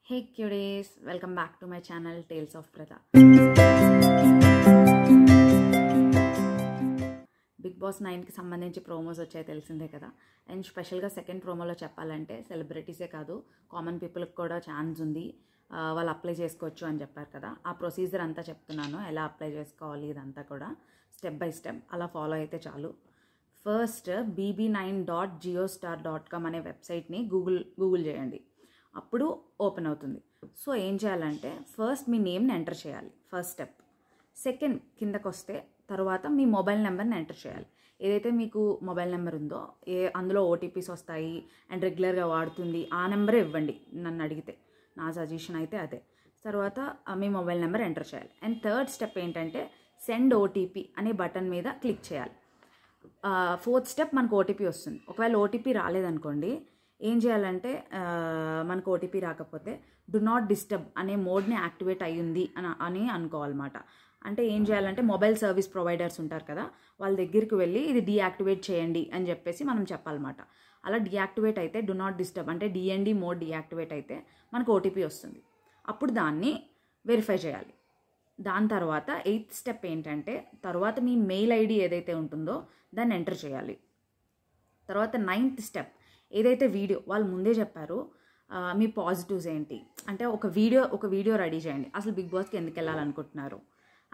Hey cuties, welcome back to my channel Tales of Pratha. Bigg Boss 9కి సంబంధించి promos వచ్చాయి తెలిసిందే కదా. అండ్ స్పెషల్గా సెకండ్ ప్రోమోలో చెప్పాలంటే సెలబ్రిటీసే కాదు కామన్ పీపుల్కి కూడా ఛాన్స్ ఉంది, వాళ్ళు అప్లై చేసుకోవచ్చు అని చెప్పారు కదా. ఆ ప్రొసీజర్ అంతా చెప్తున్నాను, ఎలా అప్లై చేసుకోవాలి ఇదంతా కూడా స్టెప్ బై స్టెప్ అలా ఫాలో అయితే చాలు. ఫస్ట్ bb9.geostar.com అనే వెబ్సైట్ని గూగుల్ చేయండి, అప్పుడు ఓపెన్ అవుతుంది. సో ఏం చేయాలంటే ఫస్ట్ మీ నేమ్ని ఎంటర్ చేయాలి, ఫస్ట్ స్టెప్. సెకండ్ కిందకు వస్తే తర్వాత మీ మొబైల్ నెంబర్ని ఎంటర్ చేయాలి. ఏదైతే మీకు మొబైల్ నెంబర్ ఉందో అందులో ఓటీపీస్ వస్తాయి అండ్ రెగ్యులర్గా వాడుతుంది ఆ నెంబరే ఇవ్వండి నన్ను అడిగితే, నా సజెషన్ అయితే అదే. తర్వాత మీ మొబైల్ నెంబర్ ఎంటర్ చేయాలి. అండ్ థర్డ్ స్టెప్ ఏంటంటే సెండ్ ఓటీపీ అనే బటన్ మీద క్లిక్ చేయాలి. ఫోర్త్ స్టెప్ మనకు ఓటీపీ వస్తుంది. ఒకవేళ ఓటీపీ రాలేదనుకోండి ఏం చేయాలంటే మనకు ఓటీపీ రాకపోతే డు నాట్ డిస్టర్బ్ అనే మోడ్ని యాక్టివేట్ అయ్యింది అని అనుకోవాలన్నమాట. అంటే ఏం చేయాలంటే మొబైల్ సర్వీస్ ప్రొవైడర్స్ ఉంటారు కదా, వాళ్ళ దగ్గరికి వెళ్ళి ఇది డీయాక్టివేట్ చేయండి అని చెప్పేసి మనం చెప్పాలన్నమాట. అలా డీయాక్టివేట్ అయితే డు నాట్ డిస్టర్బ్ అంటే డిఎన్డి మోడ్ డీయాక్టివేట్ అయితే మనకు ఓటీపీ వస్తుంది. అప్పుడు దాన్ని వెరిఫై చేయాలి. దాని తర్వాత ఎయిత్ స్టెప్ ఏంటంటే తర్వాత మీ మెయిల్ ఐడి ఏదైతే ఉంటుందో దాన్ని ఎంటర్ చేయాలి. తర్వాత నైన్త్ స్టెప్ ఏదైతే వీడియో వాళ్ళు ముందే చెప్పారు మీ పాజిటివ్స్ ఏంటి అంటే ఒక వీడియో రెడీ చేయండి. అసలు బిగ్ బాస్కి ఎందుకు వెళ్ళాలనుకుంటున్నారు,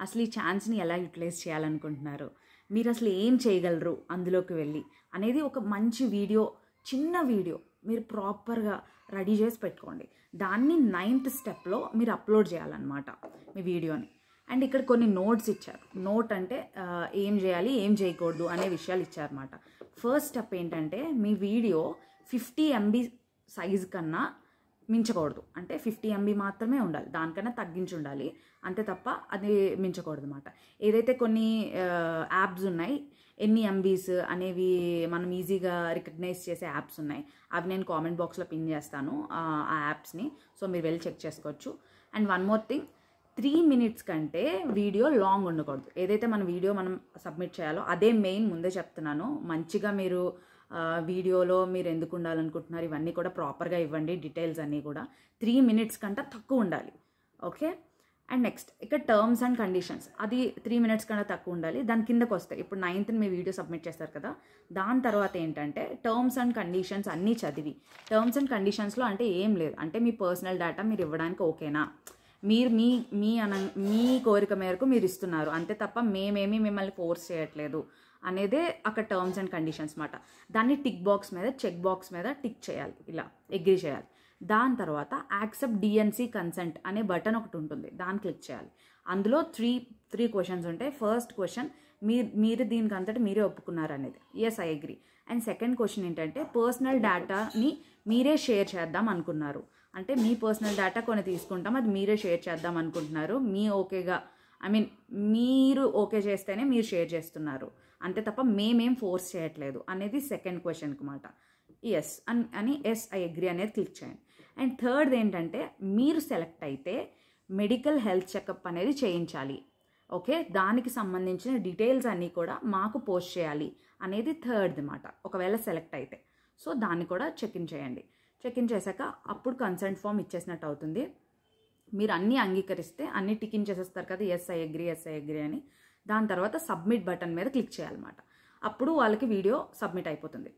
అసలు ఈ ఛాన్స్ని ఎలా యూటిలైజ్ చేయాలనుకుంటున్నారు, మీరు అసలు ఏం చేయగలరు అందులోకి వెళ్ళి అనేది ఒక మంచి వీడియో, చిన్న వీడియో మీరు ప్రాపర్గా రెడీ చేసి పెట్టుకోండి. దాన్ని నైన్త్ స్టెప్లో మీరు అప్లోడ్ చేయాలన్నమాట మీ వీడియోని. అండ్ ఇక్కడ కొన్ని నోట్స్ ఇచ్చారు. నోట్ అంటే ఏం చేయాలి ఏం చేయకూడదు అనే విషయాలు ఇచ్చారన్నమాట. ఫస్ట్ స్టెప్ ఏంటంటే మీ వీడియో 50 MB సైజ్ కన్నా మించకూడదు, అంటే 50 MB మాత్రమే ఉండాలి, దానికన్నా తగ్గించి ఉండాలి అంతే తప్ప అది మించకూడదు అన్నమాట. ఏదైతే కొన్ని యాప్స్ ఉన్నాయి ఎన్ని MBs అనేవి మనం ఈజీగా రికగ్నైజ్ చేసే యాప్స్ ఉన్నాయి, అవి నేను కామెంట్ బాక్స్లో పిన్ చేస్తాను ఆ యాప్స్ని, సో మీరు వెళ్ళి చెక్ చేసుకోవచ్చు. And one more thing, 3 minutes కంటే వీడియో లాంగ్ ఉండకూడదు. ఏదైతే మన వీడియో మనం సబ్మిట్ చేయాలో అదే మెయిన్, ముందే చెప్తున్నాను. మంచిగా మీరు వీడియోలో మీరు ఎందుకు ఉండాలనుకుంటున్నారు ఇవన్నీ కూడా ప్రాపర్గా ఇవ్వండి, డీటెయిల్స్ అన్నీ కూడా. 3 minutes కంటే తక్కువ ఉండాలి, ఓకే. అండ్ నెక్స్ట్ ఇక్కడ టర్మ్స్ అండ్ కండిషన్స్, అది 3 minutes కన్నా తక్కువ ఉండాలి. దాని కిందకు వస్తాయి. ఇప్పుడు 9th మీ వీడియో సబ్మిట్ చేస్తారు కదా, దాని తర్వాత ఏంటంటే టర్మ్స్ అండ్ కండిషన్స్ అన్నీ చదివి, టర్మ్స్ అండ్ కండిషన్స్లో అంటే ఏం లేదు, అంటే మీ పర్సనల్ డేటా మీరు ఇవ్వడానికి ఓకేనా, మీరు మీ కోరిక మేరకు మీరు ఇస్తున్నారు అంతే తప్ప మేమేమి మిమ్మల్ని ఫోర్స్ చేయట్లేదు అనేదే అక్కడ టర్మ్స్ అండ్ కండిషన్స్ మాట. దాన్ని టిక్ బాక్స్ మీద చెక్ బాక్స్ మీద టిక్ చేయాలి, ఇలా అగ్రీ చేయాలి. దాని తర్వాత యాక్సెప్ట్ డిఎన్సి కన్సెంట్ అనే బటన్ ఒకటి ఉంటుంది, దాన్ని క్లిక్ చేయాలి. అందులో త్రీ క్వశ్చన్స్ ఉంటాయి. ఫస్ట్ క్వశ్చన్ మీరు దీనికి అంతటి మీరే ఒప్పుకున్నారు అనేది, yes I agree. And second question ఏంటంటే పర్సనల్ డేటాని మీరే షేర్ చేద్దాం అనుకున్నారు, అంటే మీ పర్సనల్ డేటా కొన్ని తీసుకుంటాం అది మీరే షేర్ చేద్దాం అనుకుంటున్నారు, మీ ఓకేగా మీరు ఓకే చేస్తేనే మీరు షేర్ చేస్తున్నారు అంతే తప్ప మేమేం ఫోర్స్ చేయట్లేదు అనేది సెకండ్ క్వశ్చన్కి మాట. ఎస్ అని ఎస్ ఐ అగ్రీ అనేది క్లిక్ చేయండి. అండ్ థర్డ్ ఏంటంటే మీరు సెలెక్ట్ అయితే మెడికల్ హెల్త్ చెకప్ అనేది చేయించాలి, ఓకే. దానికి సంబంధించిన డీటెయిల్స్ అన్నీ కూడా మాకు పోస్ట్ చేయాలి అనేది థర్డ్ది మాట, ఒకవేళ సెలెక్ట్ అయితే. సో దాన్ని కూడా చెక్ ఇన్ చేయండి. చెక్ ఇన్ చేశాక అప్పుడు కన్సెంట్ ఫామ్ ఇచ్చేసినట్టు అవుతుంది. మీరు అన్నీ అంగీకరిస్తే అన్నీ టిక్ ఇన్ చేసేస్తారు కదా, ఎస్ ఐ అగ్రీ అని. దాని తర్వాత సబ్మిట్ బటన్ మీద క్లిక్ చేయాలన్నమాట. అప్పుడు వాళ్ళకి వీడియో సబ్మిట్ అయిపోతుంది.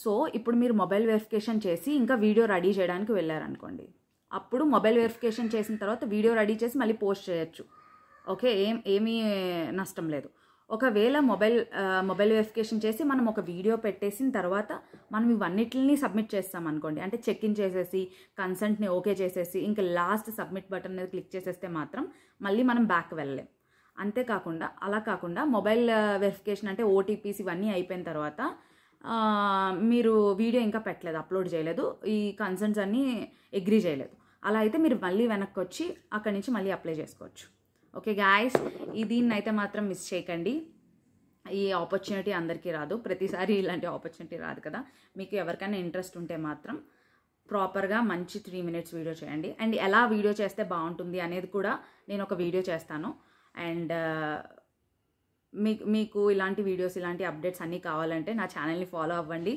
సో ఇప్పుడు మీరు మొబైల్ వెరిఫికేషన్ చేసి ఇంకా వీడియో రెడీ చేయడానికి వెళ్ళారనుకోండి, అప్పుడు మొబైల్ వెరిఫికేషన్ చేసిన తర్వాత వీడియో రెడీ చేసి మళ్ళీ పోస్ట్ చేయొచ్చు, ఓకే. ఏమీ నష్టం లేదు. ఒకవేళ మొబైల్ వెరిఫికేషన్ చేసి మనం ఒక వీడియో పెట్టేసిన తర్వాత మనం ఇవన్నిటిని సబ్మిట్ చేస్తాం అనుకోండి, అంటే చెక్ ఇన్ చేసేసి కన్సెంట్ని ఓకే చేసేసి ఇంకా లాస్ట్ సబ్మిట్ బటన్ మీద క్లిక్ చేసేస్తే మాత్రం మళ్ళీ మనం బ్యాక్ వెళ్ళలేం. అంతేకాకుండా అలా కాకుండా మొబైల్ వెరిఫికేషన్ అంటే ఓటీపీస్ ఇవన్నీ అయిపోయిన తర్వాత మీరు వీడియో ఇంకా పెట్టలేదు, అప్లోడ్ చేయలేదు, ఈ కన్సెంట్స్ అన్నీ అగ్రీ చేయలేదు, అలా అయితే మీరు మళ్ళీ వెనక్కి వచ్చి అక్కడి నుంచి మళ్ళీ అప్లై చేసుకోవచ్చు, ఓకే గాయస్. దీన్ని అయితే మాత్రం మిస్ చేయకండి. ఈ ఆపర్చునిటీ అందరికీ రాదు, ప్రతిసారి ఇలాంటి ఆపర్చునిటీ రాదు కదా. మీకు ఎవరికైనా ఇంట్రెస్ట్ ఉంటే మాత్రం ప్రాపర్గా మంచి 3 minutes వీడియో చేయండి. అండ్ ఎలా వీడియో చేస్తే బాగుంటుంది అనేది కూడా నేను ఒక వీడియో చేస్తాను. అండ్ మీకు ఇలాంటి వీడియోస్ ఇలాంటి అప్డేట్స్ అన్నీ కావాలంటే నా ఛానల్ని ఫాలో అవ్వండి,